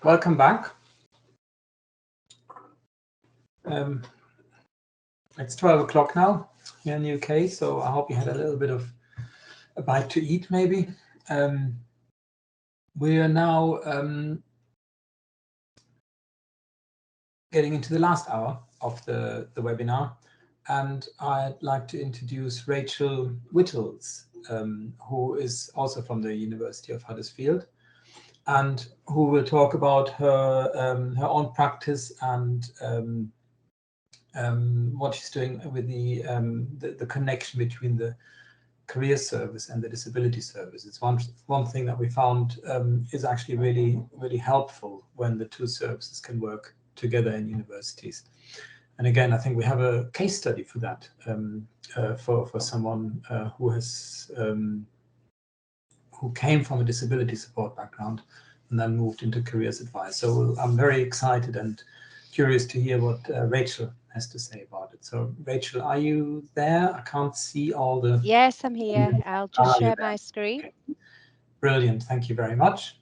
Welcome back. It's 12 o'clock now here in the UK, so I hope you had a little bit of a bite to eat, maybe. We are now getting into the last hour of the webinar, and I'd like to introduce Rachel Whittles, who is also from the University of Huddersfield, and who will talk about her own practice and what she's doing with the connection between the career service and the disability service. It's one thing that we found is actually really helpful when the two services can work together in universities. And again, I think we have a case study for that, for someone who has who came from a disability support background and then moved into careers advice. So I'm very excited and curious to hear what Rachel has to say about it. So Rachel, are you there? I can't see all the... Yes, I'm here. I'll just share my screen. Okay. Brilliant. Thank you very much.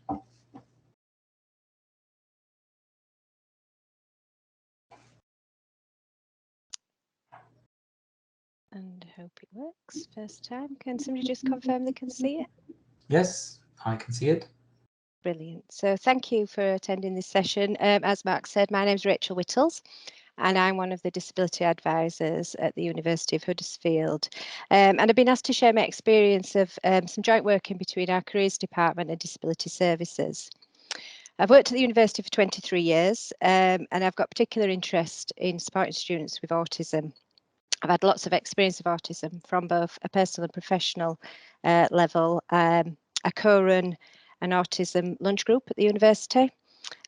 And hope it works first time. Can somebody just confirm they can see it? Yes, I can see it. Brilliant. So thank you for attending this session. As Mark said, my name is Rachel Whittles, and I'm one of the disability advisors at the University of Huddersfield. And I've been asked to share my experience of some joint working between our careers department and disability services. I've worked at the university for 23 years, and I've got particular interest in supporting students with autism. I've had lots of experience of autism from both a personal and professional level. I co-run an autism lunch group at the university,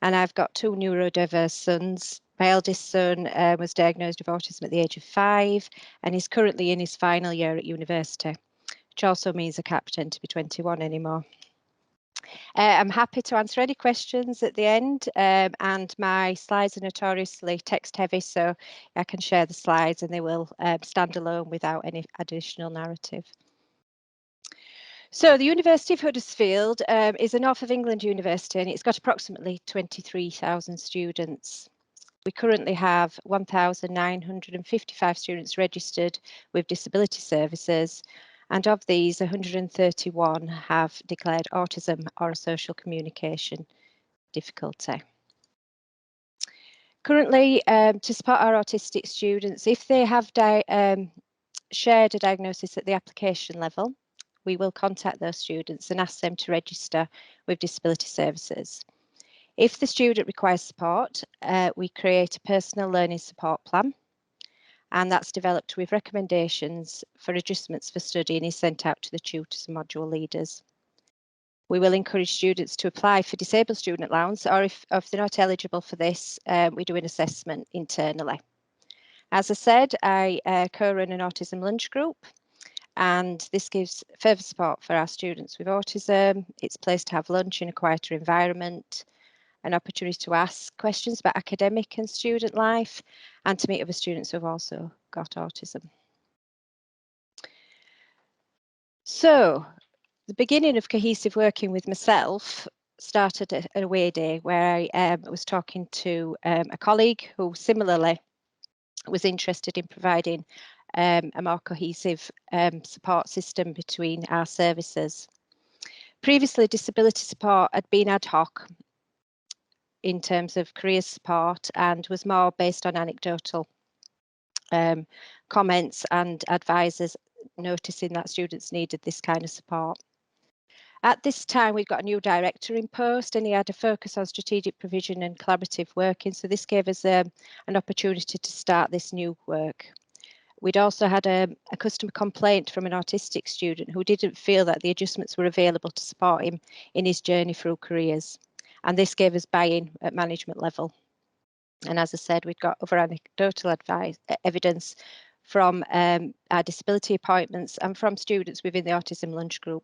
and I've got two neurodiverse sons. My eldest son was diagnosed with autism at the age of 5 and is currently in his final year at university, which also means I can't pretend to be 21 anymore. I'm happy to answer any questions at the end, and my slides are notoriously text heavy, so I can share the slides and they will stand alone without any additional narrative. So the University of Huddersfield is a North of England university, and it's got approximately 23,000 students. We currently have 1,955 students registered with disability services, and of these 131 have declared autism or a social communication difficulty. Currently, to support our autistic students, if they have shared a diagnosis at the application level, we will contact those students and ask them to register with disability services. If the student requires support, we create a personal learning support plan, and that's developed with recommendations for adjustments for study and is sent out to the tutors and module leaders. We will encourage students to apply for disabled student allowance, or if they're not eligible for this, we do an assessment internally. As I said, I co-run an autism lunch group, and this gives further support for our students with autism. It's a place to have lunch in a quieter environment, an opportunity to ask questions about academic and student life, and to meet other students who have also got autism. So the beginning of cohesive working with myself started at an away day where I was talking to a colleague who similarly was interested in providing a more cohesive support system between our services. Previously, disability support had been ad hoc in terms of career support and was more based on anecdotal comments and advisors noticing that students needed this kind of support. At this time, we've got a new director in post, and he had a focus on strategic provision and collaborative working. So this gave us an opportunity to start this new work. We'd also had a customer complaint from an autistic student who didn't feel that the adjustments were available to support him in his journey through careers. And this gave us buy-in at management level. And as I said, we'd got other anecdotal evidence from our disability appointments and from students within the autism lunch group.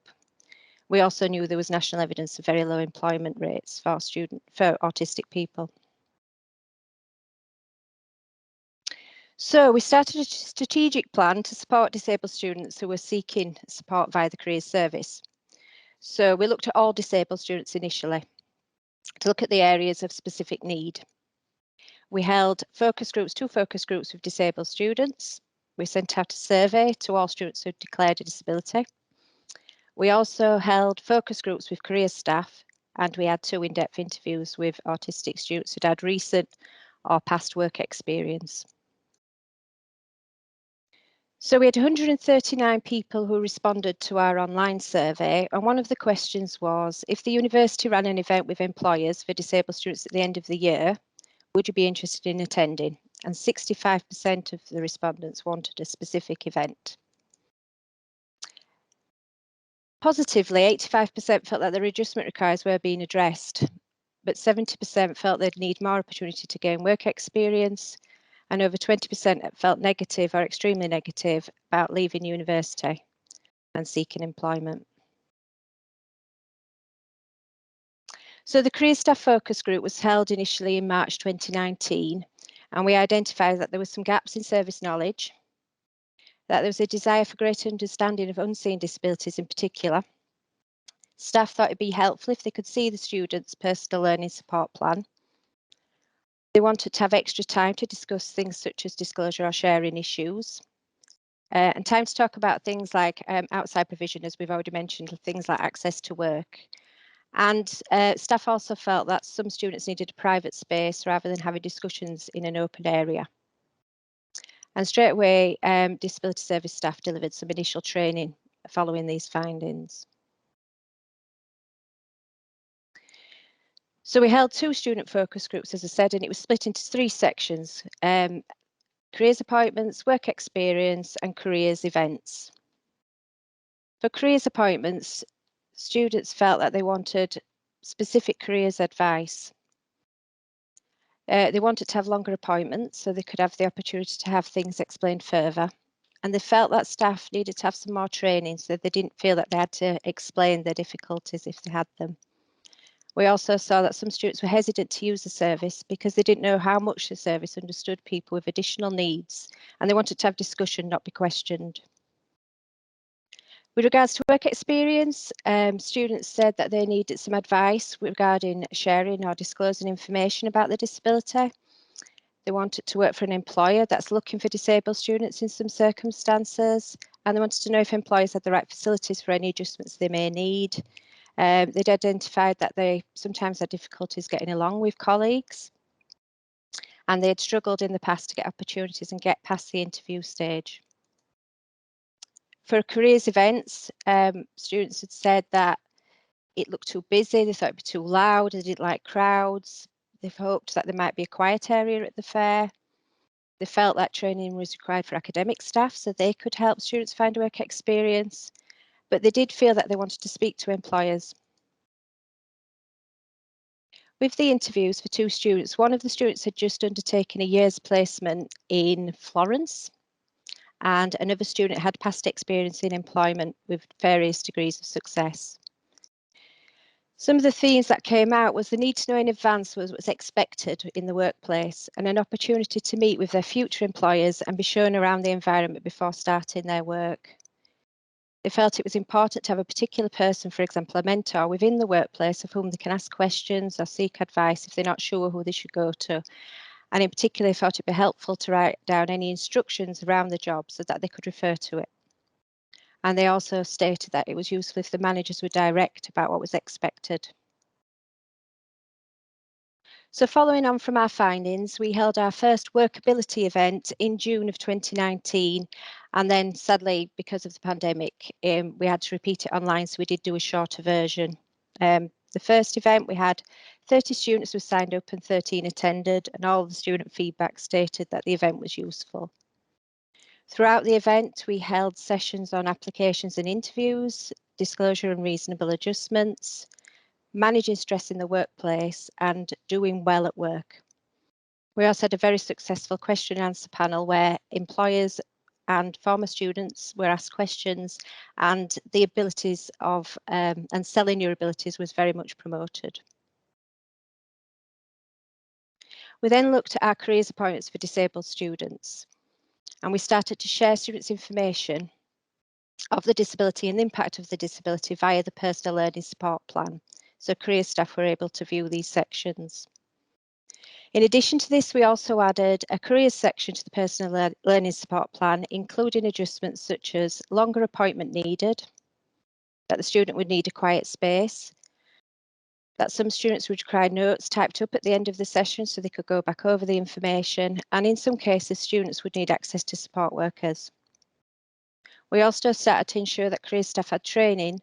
We also knew there was national evidence of very low employment rates for autistic people. So we started a strategic plan to support disabled students who were seeking support via the careers service. So we looked at all disabled students initially. to look at the areas of specific need. We held focus groups, 2 focus groups with disabled students. We sent out a survey to all students who declared a disability. We also held focus groups with career staff, and we had 2 in-depth interviews with autistic students who'd had recent or past work experience. So we had 139 people who responded to our online survey, and one of the questions was, if the university ran an event with employers for disabled students at the end of the year, would you be interested in attending? And 65% of the respondents wanted a specific event. Positively, 85% felt that their adjustment requirements were being addressed, but 70% felt they'd need more opportunity to gain work experience, and over 20% felt negative or extremely negative about leaving university and seeking employment. So the Career Staff Focus Group was held initially in March 2019, and we identified that there were some gaps in service knowledge, that there was a desire for greater understanding of unseen disabilities in particular. Staff thought it'd be helpful if they could see the students' personal learning support plan. They wanted to have extra time to discuss things such as disclosure or sharing issues. And time to talk about things like outside provision, as we've already mentioned, things like access to work. And staff also felt that some students needed a private space rather than having discussions in an open area. And straight away, disability service staff delivered some initial training following these findings. So we held 2 student focus groups, as I said, and it was split into 3 sections: careers appointments, work experience, and careers events. For careers appointments, students felt that they wanted specific careers advice. They wanted to have longer appointments so they could have the opportunity to have things explained further. And they felt that staff needed to have some more training so they didn't feel that they had to explain their difficulties if they had them. We also saw that some students were hesitant to use the service because they didn't know how much the service understood people with additional needs, and they wanted to have discussion, not be questioned. With regards to work experience, students said that they needed some advice regarding sharing or disclosing information about their disability. They wanted to work for an employer that's looking for disabled students in some circumstances, and they wanted to know if employers had the right facilities for any adjustments they may need. They'd identified that they sometimes had difficulties getting along with colleagues, and they had struggled in the past to get opportunities and get past the interview stage. For careers events, students had said that it looked too busy, they thought it'd be too loud, they didn't like crowds. They've hoped that there might be a quiet area at the fair. They felt that training was required for academic staff so they could help students find work experience, but they did feel that they wanted to speak to employers. With the interviews for 2 students, one of the students had just undertaken a year's placement in Florence, and another student had past experience in employment with various degrees of success. Some of the themes that came out was the need to know in advance what was expected in the workplace, and an opportunity to meet with their future employers and be shown around the environment before starting their work. They felt it was important to have a particular person, for example, a mentor within the workplace of whom they can ask questions or seek advice if they're not sure who they should go to. And in particular, they thought it'd be helpful to write down any instructions around the job so that they could refer to it. And they also stated that it was useful if the managers were direct about what was expected. So following on from our findings, we held our first workability event in June of 2019. And then sadly, because of the pandemic, we had to repeat it online. So we did do a shorter version. The first event, we had 30 students who signed up and 13 attended, and all the student feedback stated that the event was useful. Throughout the event, we held sessions on applications and interviews, disclosure and reasonable adjustments, managing stress in the workplace, and doing well at work. We also had a very successful question and answer panel where employers and former students were asked questions, and the abilities of and selling your abilities was very much promoted. We then looked at our careers appointments for disabled students, and we started to share students' information of the disability and the impact of the disability via the personal learning support plan. so career staff were able to view these sections. In addition to this, we also added a careers section to the personal learning support plan, including adjustments such as longer appointment needed, that the student would need a quiet space, that some students would require notes typed up at the end of the session so they could go back over the information, and in some cases students would need access to support workers. We also started to ensure that career staff had training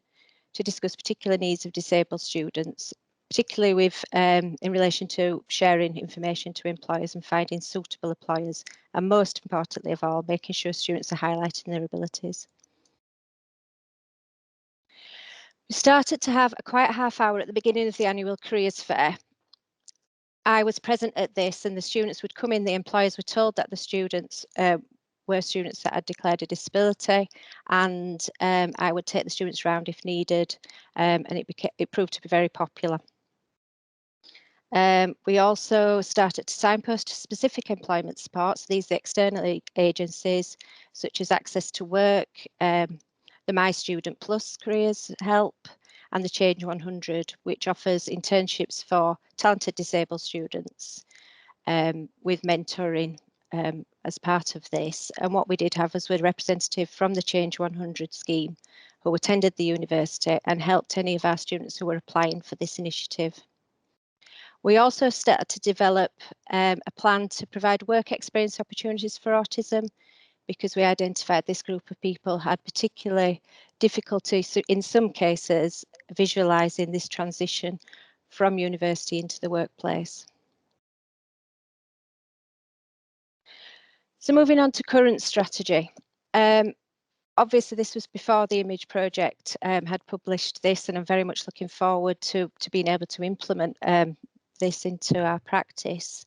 to discuss particular needs of disabled students, particularly with in relation to sharing information to employers and finding suitable employers, and most importantly of all, making sure students are highlighting their abilities. We started to have a quiet half hour at the beginning of the annual careers fair. I was present at this, and the students would come in, the employers were told that the students were students that had declared a disability, and I would take the students around if needed, and it proved to be very popular. We also started to signpost specific employment support, so these are the external agencies such as Access to Work, the My Student Plus Careers Help, and the Change 100, which offers internships for talented disabled students with mentoring as part of this. And what we did have was a representative from the Change 100 scheme who attended the university and helped any of our students who were applying for this initiative. We also started to develop a plan to provide work experience opportunities for autism, because we identified this group of people had particular difficulty, so in some cases, visualising this transition from university into the workplace. So moving on to current strategy. Obviously, this was before the Image Project had published this, and I'm very much looking forward to being able to implement this into our practice.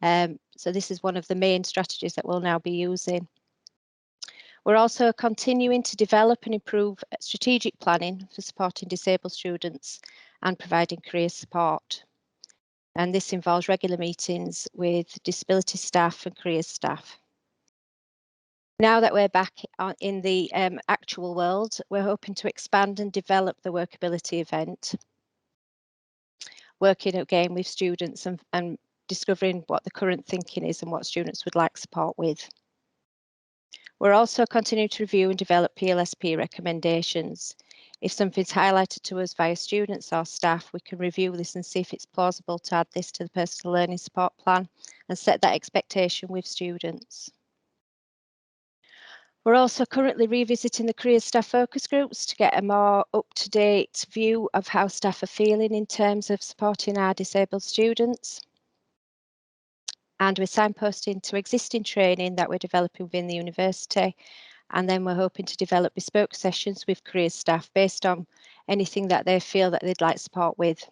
So this is one of the main strategies that we'll now be using. We're also continuing to develop and improve strategic planning for supporting disabled students and providing career support. And this involves regular meetings with disability staff and careers staff. Now that we're back in the actual world, we're hoping to expand and develop the workability event, working again with students and discovering what the current thinking is and what students would like support with. We're also continuing to review and develop PLSP recommendations. If something's highlighted to us via students or staff, we can review this and see if it's plausible to add this to the personal learning support plan and set that expectation with students. We're also currently revisiting the career staff focus groups to get a more up-to-date view of how staff are feeling in terms of supporting our disabled students. And we're signposting to existing training that we're developing within the university. And then we're hoping to develop bespoke sessions with career staff based on anything that they feel that they'd like support with.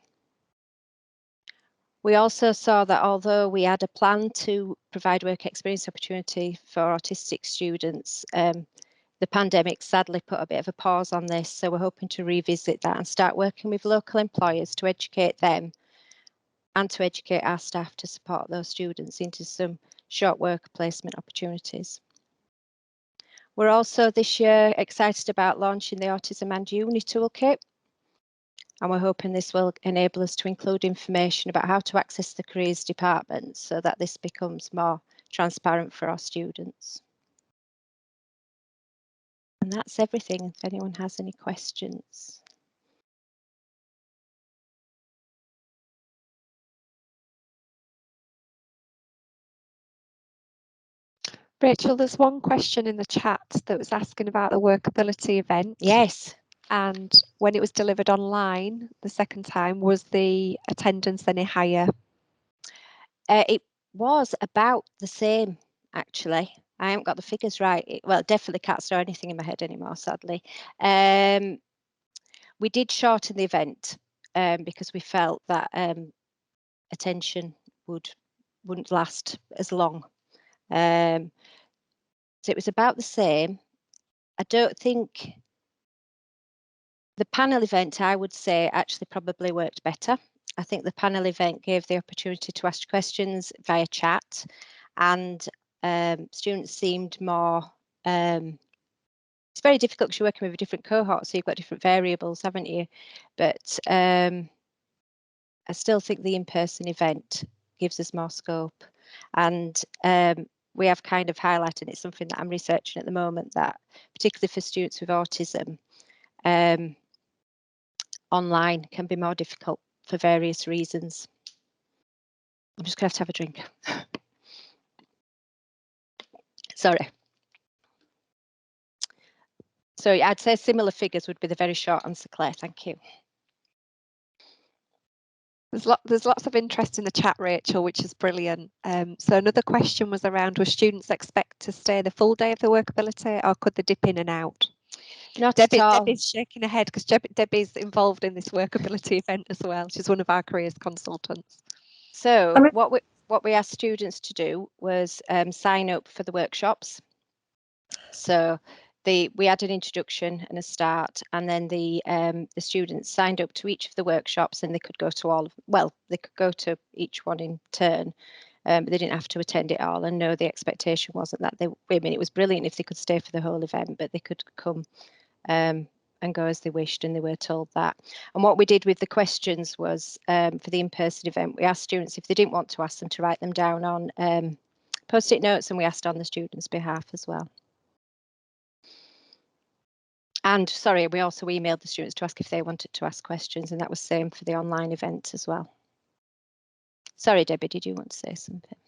We also saw that although we had a plan to provide work experience opportunity for autistic students, the pandemic sadly put a bit of a pause on this. So we're hoping to revisit that and start working with local employers to educate them and to educate our staff to support those students into some short work placement opportunities. We're also this year excited about launching the Autism and Uni Toolkit, and we're hoping this will enable us to include information about how to access the careers department so that this becomes more transparent for our students. And that's everything, if anyone has any questions. Rachel, there's one question in the chat that was asking about the workability event. Yes. And when it was delivered online the second time, was the attendance any higher? It was about the same, actually. I haven't got the figures right. Well, definitely can't store anything in my head anymore, sadly. We did shorten the event because we felt that attention wouldn't last as long. So it was about the same. I don't think the panel event, I would say, actually probably worked better. I think the panel event gave the opportunity to ask questions via chat, and students seemed more, it's very difficult because you're working with a different cohort, so you've got different variables, haven't you? But I still think the in-person event gives us more scope, and we have kind of highlighted, it's something that I'm researching at the moment, that particularly for students with autism, online can be more difficult for various reasons. I'm just going to have a drink. Sorry. So I'd say similar figures would be the very short answer, Claire. Thank you. There's lots of interest in the chat, Rachel, which is brilliant. So another question was around, were students expect to stay the full day of the workability, or could they dip in and out? Not at all. Debbie's shaking her head because Debbie's involved in this workability event as well. She's one of our careers consultants. So what we asked students to do was sign up for the workshops. So we had an introduction and a start, and then the students signed up to each of the workshops, and they could go to all of, well, they could go to each one in turn, but they didn't have to attend it all. And no, the expectation wasn't that they, I mean, it was brilliant if they could stay for the whole event, but they could come and go as they wished, and they were told that. And what we did with the questions was, for the in-person event, we asked students if they didn't want to ask them to write them down on post-it notes, and we asked on the students' behalf as well. And sorry, we also emailed the students to ask if they wanted to ask questions, and that was same for the online event as well. Sorry, Debbie, did you want to say something?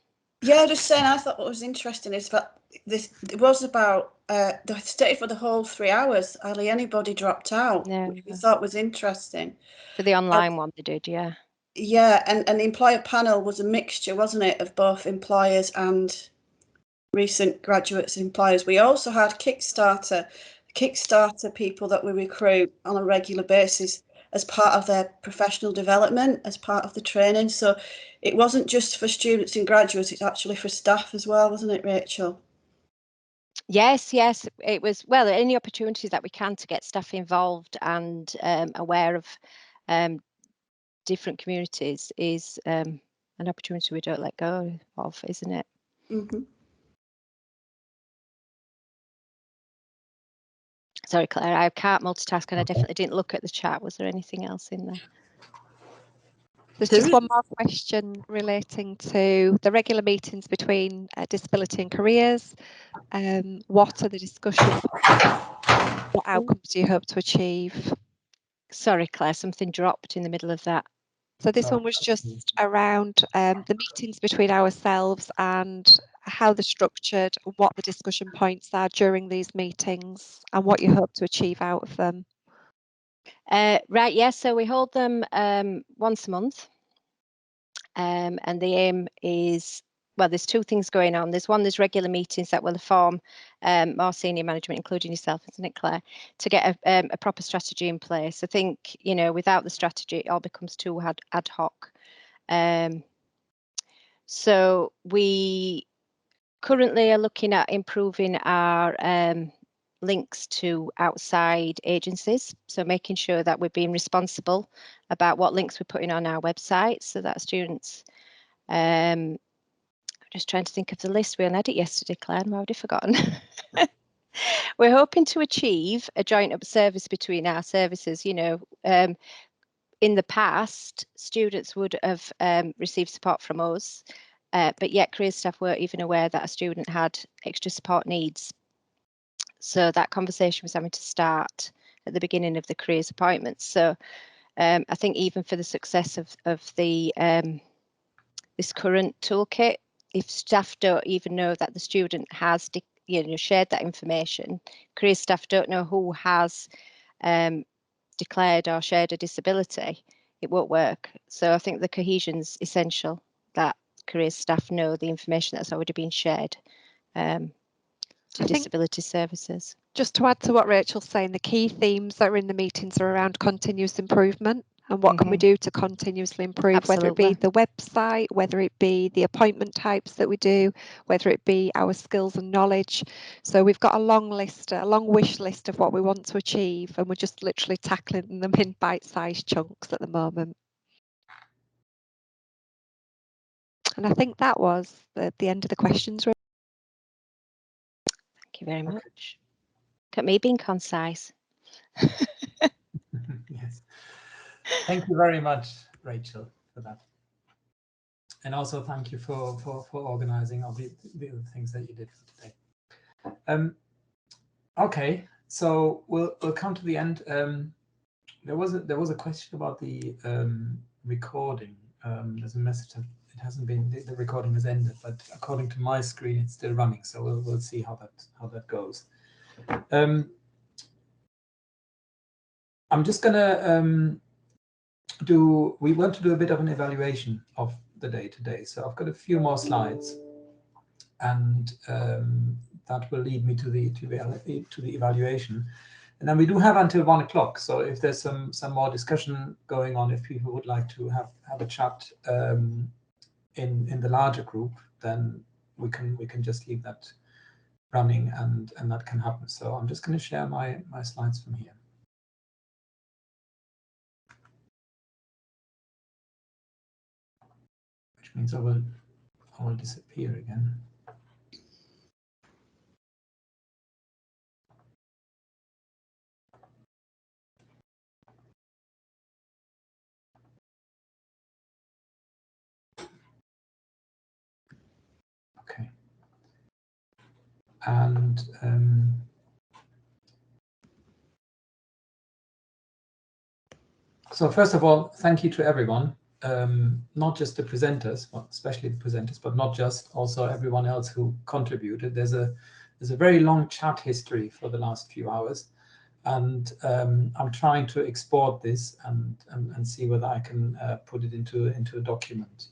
Yeah, just saying, I thought what was interesting is that this, it was about, they stayed for the whole 3 hours. Hardly anybody dropped out, No. which we thought was interesting. For the online one they did, yeah. Yeah, and the employer panel was a mixture, wasn't it, of both employers and recent graduates and employers. We also had Kickstarter people that we recruit on a regular basis as part of their professional development, as part of the training. So it wasn't just for students and graduates, it's actually for staff as well, wasn't it, Rachel? Yes, it was. Well, any opportunities that we can to get staff involved and aware of different communities is an opportunity we don't let go of, isn't it? Mm-hmm. Sorry, Claire, I can't multitask, and I definitely didn't look at the chat. Was there anything else in there? There's just one more question relating to the regular meetings between disability and careers. What are the discussion points? What outcomes do you hope to achieve? Sorry, Claire, something dropped in the middle of that. So this one was just around the meetings between ourselves and how they're structured, what the discussion points are during these meetings, and what you hope to achieve out of them. Right, yes, so we hold them once a month, and the aim is, well, there's two things going on. There's regular meetings that will inform more senior management, including yourself, isn't it, Claire, to get a proper strategy in place. I think, you know, without the strategy, it all becomes too ad hoc. So we currently are looking at improving our links to outside agencies, so making sure that we're being responsible about what links we're putting on our website, so that students, I'm just trying to think of the list. We had it yesterday, Claire, and I've already forgotten. We're hoping to achieve a joint up service between our services. You know, in the past, students would have received support from us, but yet career staff weren't even aware that a student had extra support needs. So that conversation was having to start at the beginning of the careers appointments. So I think even for the success of the this current toolkit, if staff don't even know that the student has shared that information, career staff don't know who has declared or shared a disability, it won't work. So I think the cohesion's essential, that career staff know the information that's already been shared to disability services. Just to add to what Rachel's saying, the key themes that are in the meetings are around continuous improvement and what can we do to continuously improve, Absolutely. whether it be the website, whether it be the appointment types that we do, whether it be our skills and knowledge. So we've got a long list, a long wish list of what we want to achieve, and we're just literally tackling them in bite-sized chunks at the moment. And I think that was the end of the questions. Thank you very much. Look at me being concise. Yes. Thank you very much, Rachel. that. And also thank you for organizing all the other things that you did for today. Okay, so we'll come to the end. There was a question about the recording. There's a message that it hasn't been, the recording has ended, but according to my screen, it's still running. So we'll see how that goes. I'm just gonna we want to do a bit of an evaluation of the day today. So I've got a few more slides, and that will lead me to the evaluation. And then we do have until 1 o'clock. So if there's some more discussion going on, if people would like to have a chat in the larger group, then we can just leave that running, and that can happen. So I'm just going to share my slides from here. Which means I will disappear again. Okay. And so first of all, thank you to everyone, not just the presenters, well, especially the presenters, but not just, also everyone else who contributed. There's a very long chat history for the last few hours, and I'm trying to export this and see whether I can put it into a document.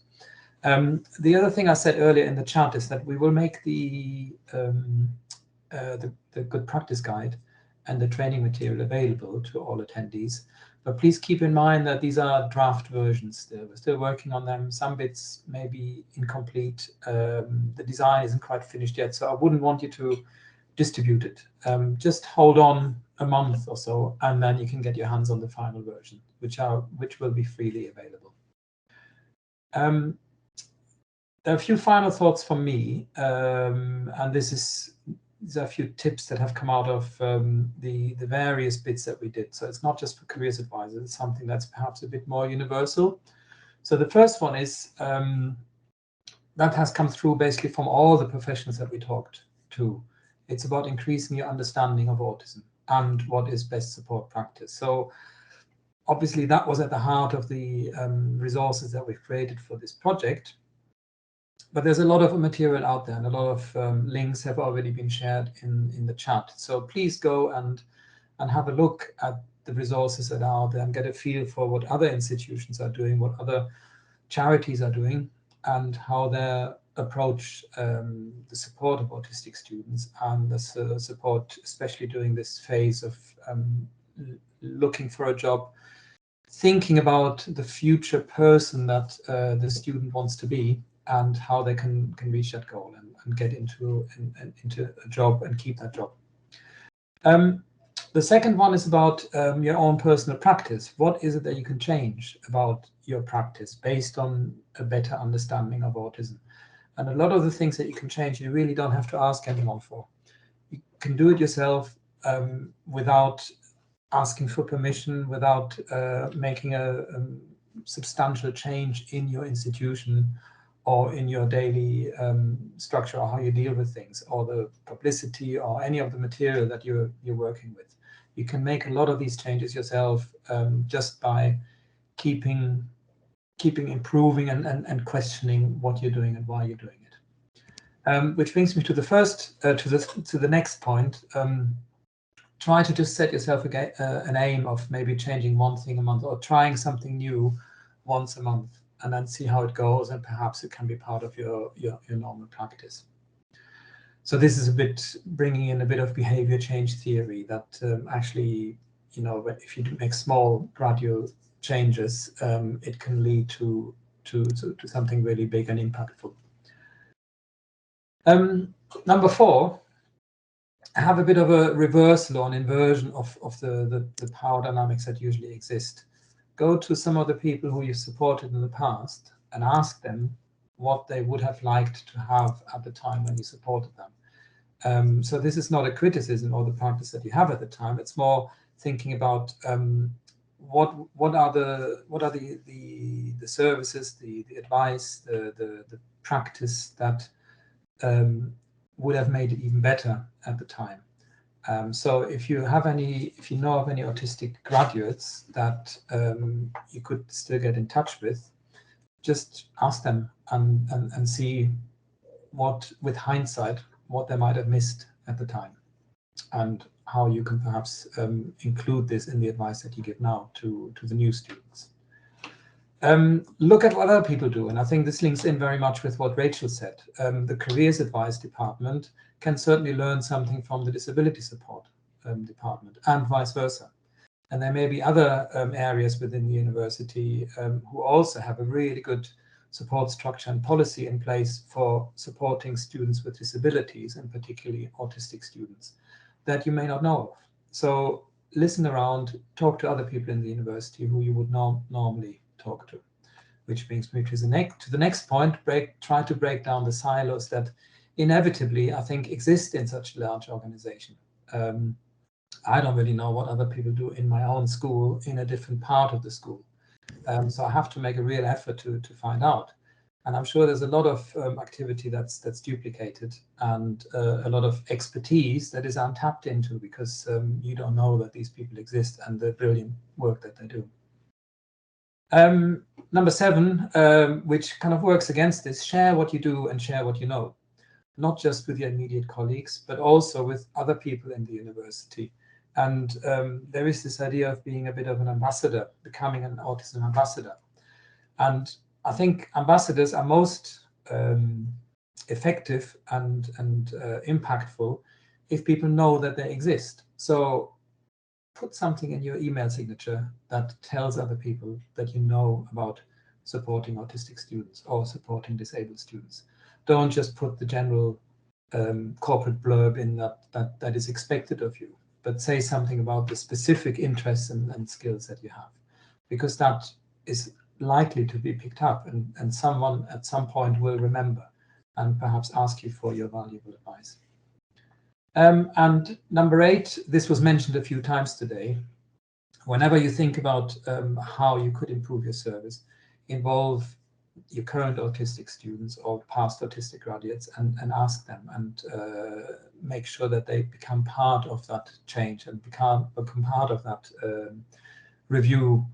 The other thing I said earlier in the chat is that we will make the good practice guide and the training material available to all attendees. But please keep in mind that these are draft versions still. We're still working on them. Some bits may be incomplete. The design isn't quite finished yet, so I wouldn't want you to distribute it. Just hold on a month or so, and then you can get your hands on the final version, which will be freely available. There are a few final thoughts from me, and these are a few tips that have come out of the various bits that we did. So it's not just for careers advisors, it's something that's perhaps a bit more universal. So the first one is, that has come through basically from all the professionals that we talked to. It's about increasing your understanding of autism and what is best support practice. So obviously that was at the heart of the resources that we've created for this project. But there's a lot of material out there, and a lot of links have already been shared in the chat. So please go and have a look at the resources that are out there and get a feel for what other institutions are doing, what other charities are doing, and how they approach the support of autistic students and the support, especially during this phase of looking for a job, thinking about the future person that the student wants to be, and how they can reach that goal and get into a job and keep that job. The second one is about your own personal practice. What is it that you can change about your practice based on a better understanding of autism? And a lot of the things that you can change, you really don't have to ask anyone for. You can do it yourself without asking for permission, without making a substantial change in your institution or in your daily structure, or how you deal with things, or the publicity, or any of the material that you're working with. You can make a lot of these changes yourself just by keeping improving and questioning what you're doing and why you're doing it. Which brings me to the first to the next point. Try to just set yourself an aim of maybe changing one thing a month, or trying something new once a month, and then see how it goes, and perhaps it can be part of your normal practice. So this is a bit bringing in a bit of behavior change theory that actually, if you make small gradual changes, it can lead to something really big and impactful. Number 4, have a bit of a reversal or an inversion of the power dynamics that usually exist. Go to some of the people who you supported in the past and ask them what they would have liked to have at the time when you supported them. So this is not a criticism of the practice that you have at the time. It's more thinking about what are the services, the advice, the practice that would have made it even better at the time. So if you know of any autistic graduates that you could still get in touch with, just ask them and see what, with hindsight, what they might have missed at the time, and how you can perhaps include this in the advice that you give now to the new students. Look at what other people do, and I think this links in very much with what Rachel said. The careers advice department can certainly learn something from the disability support department, and vice versa. And there may be other areas within the university who also have a really good support structure and policy in place for supporting students with disabilities, and particularly autistic students, that you may not know of. So listen around, talk to other people in the university who you would normally talk to. Which brings me to the next point, try to break down the silos that inevitably, I think, exist in such a large organization. I don't really know what other people do in my own school, in a different part of the school. So I have to make a real effort to find out. And I'm sure there's a lot of activity that's duplicated, and a lot of expertise that is untapped into, because you don't know that these people exist and the brilliant work that they do. Number 7, which kind of works against this, share what you do and share what you know, not just with your immediate colleagues, but also with other people in the university. And there is this idea of being a bit of an ambassador, becoming an autism ambassador. And I think ambassadors are most effective and impactful if people know that they exist. So put something in your email signature that tells other people that you know about supporting autistic students or supporting disabled students. Don't just put the general corporate blurb in that is expected of you, but say something about the specific interests and skills that you have, because that is likely to be picked up, and someone at some point will remember and perhaps ask you for your valuable advice. And number 8, this was mentioned a few times today. Whenever you think about how you could improve your service, involve your current autistic students or past autistic graduates and ask them, and make sure that they become part of that change and become part of that review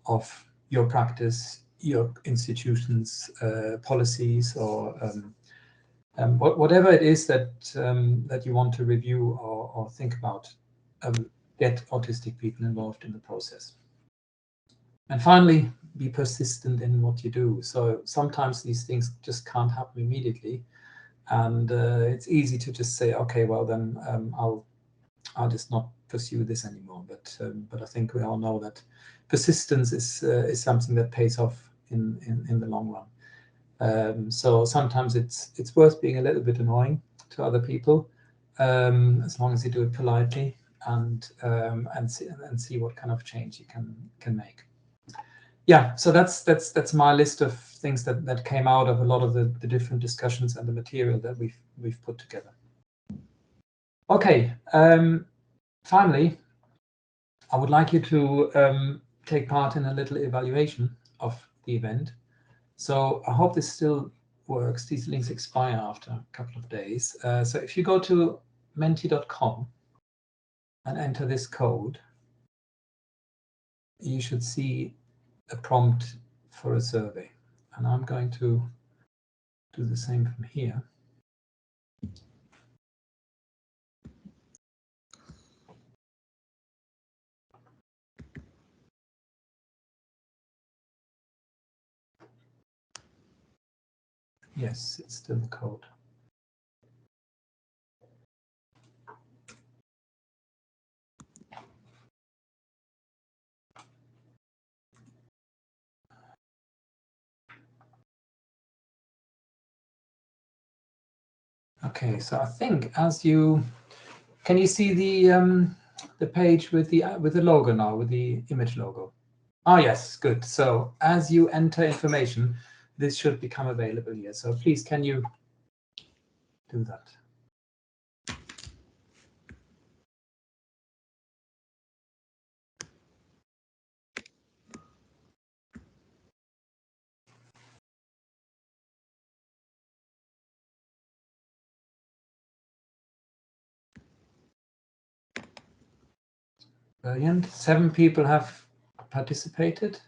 of your practice, your institution's policies, or whatever it is that you want to review or think about. Get autistic people involved in the process. And finally, be persistent in what you do. So sometimes these things just can't happen immediately, and it's easy to just say, okay, well then I'll just not pursue this anymore. But I think we all know that persistence is something that pays off in the long run. So sometimes it's worth being a little bit annoying to other people, as long as you do it politely, and see what kind of change you can make. Yeah, so that's my list of things that came out of a lot of the different discussions and the material that we've put together. Okay, finally, I would like you to take part in a little evaluation of the event. So I hope this still works. These links expire after a couple of days. So if you go to menti.com and enter this code, you should see a prompt for a survey. And I'm going to do the same from here. Yes, it's still the code. Okay, so I think can you see the page with the logo now, with the image logo? Oh yes, good. So as you enter information, this should become available here. So please, can you do that? Brilliant. 7 people have participated.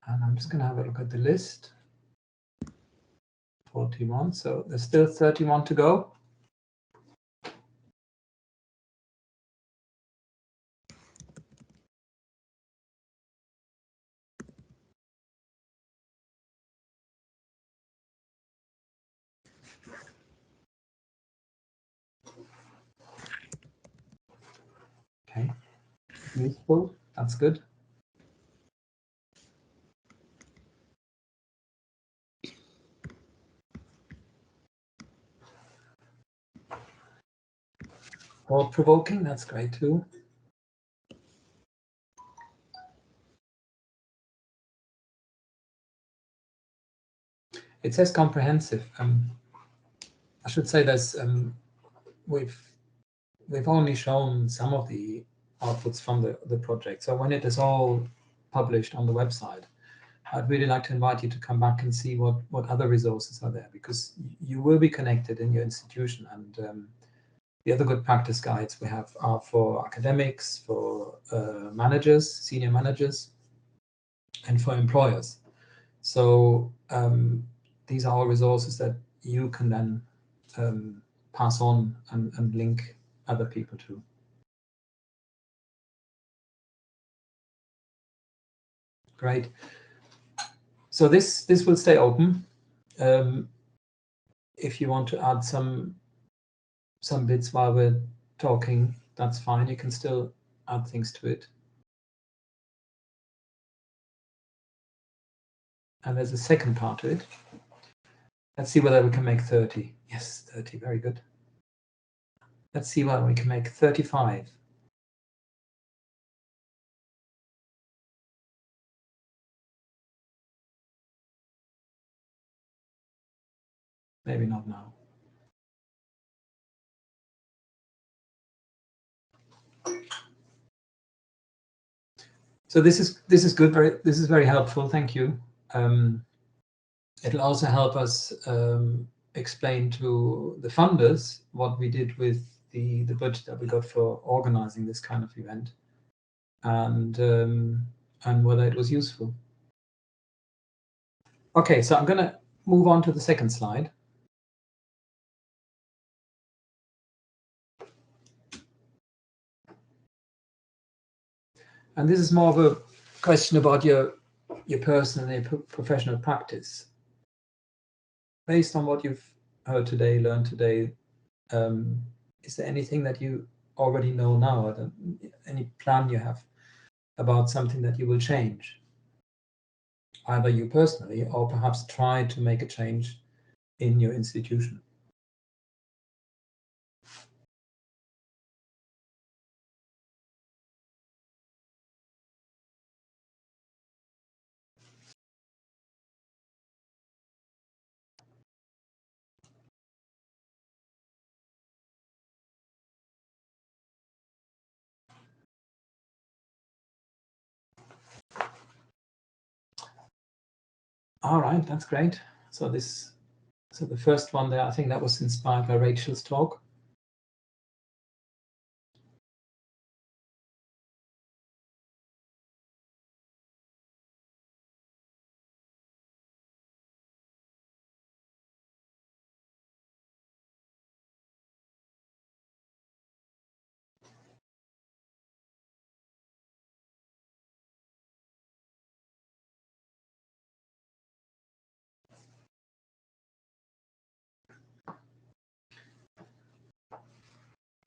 And I'm just going to have a look at the list. 41, so there's still 31 to go. Okay, useful, that's good. Thought-provoking, that's great too. It says comprehensive. I should say there's we've only shown some of the outputs from the project. So when it is all published on the website, I'd really like to invite you to come back and see what other resources are there, because you will be connected in your institution. And the other good practice guides we have are for academics, for managers, senior managers, and for employers. So these are all resources that you can then pass on and link other people to. Great. So this will stay open. If you want to add some bits while we're talking, that's fine. You can still add things to it. And there's a second part to it. Let's see whether we can make 30. Yes, 30, very good. Let's see whether we can make 35. Maybe not now. So this is good. This is very helpful. Thank you. It'll also help us explain to the funders what we did with the budget that we got for organizing this kind of event, and whether it was useful. Okay, so I'm going to move on to the second slide. And this is more of a question about your personal and your professional practice. Based on what you've heard today, learned today, is there anything that you already know now, or any plan you have about something that you will change? Either you personally, or perhaps try to make a change in your institution. All right, that's great. So the first one there, I think that was inspired by Rachel's talk.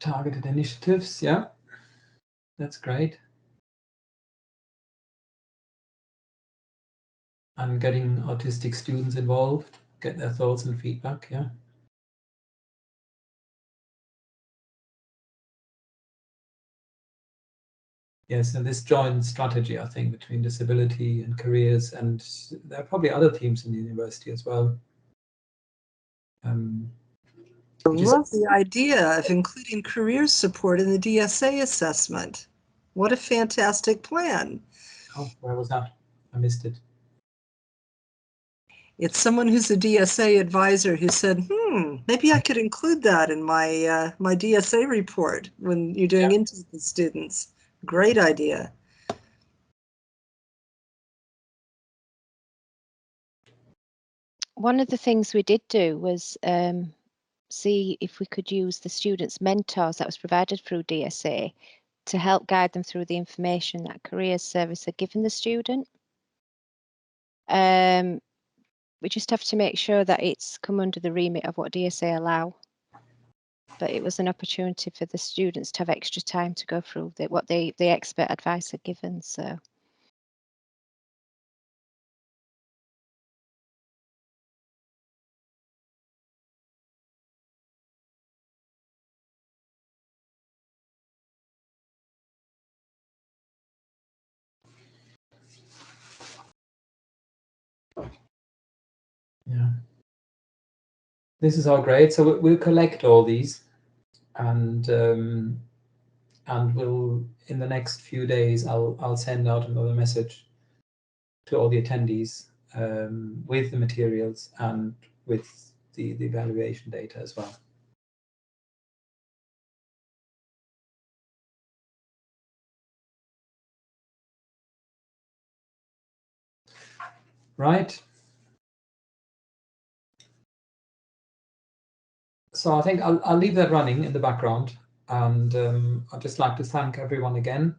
Targeted initiatives, yeah, that's great. And getting autistic students involved, get their thoughts and feedback, yeah. Yes, and this joint strategy, I think, between disability and careers, and there are probably other teams in the university as well. I love the idea of including career support in the DSA assessment. What a fantastic plan. Oh, where was that? I missed it. It's someone who's a DSA advisor who said, maybe I could include that in my my DSA report when you're doing intake with students. Great idea. One of the things we did do was see if we could use the students' mentors that was provided through DSA to help guide them through the information that Careers Service had given the student. We just have to make sure that it's come under the remit of what DSA allow. But it was an opportunity for the students to have extra time to go through what the expert advice had given. So. Yeah. This is all great. So we'll collect all these, and we'll, in the next few days, I'll send out another message to all the attendees with the materials and with the evaluation data as well. Right. So I think I'll leave that running in the background, and I'd just like to thank everyone again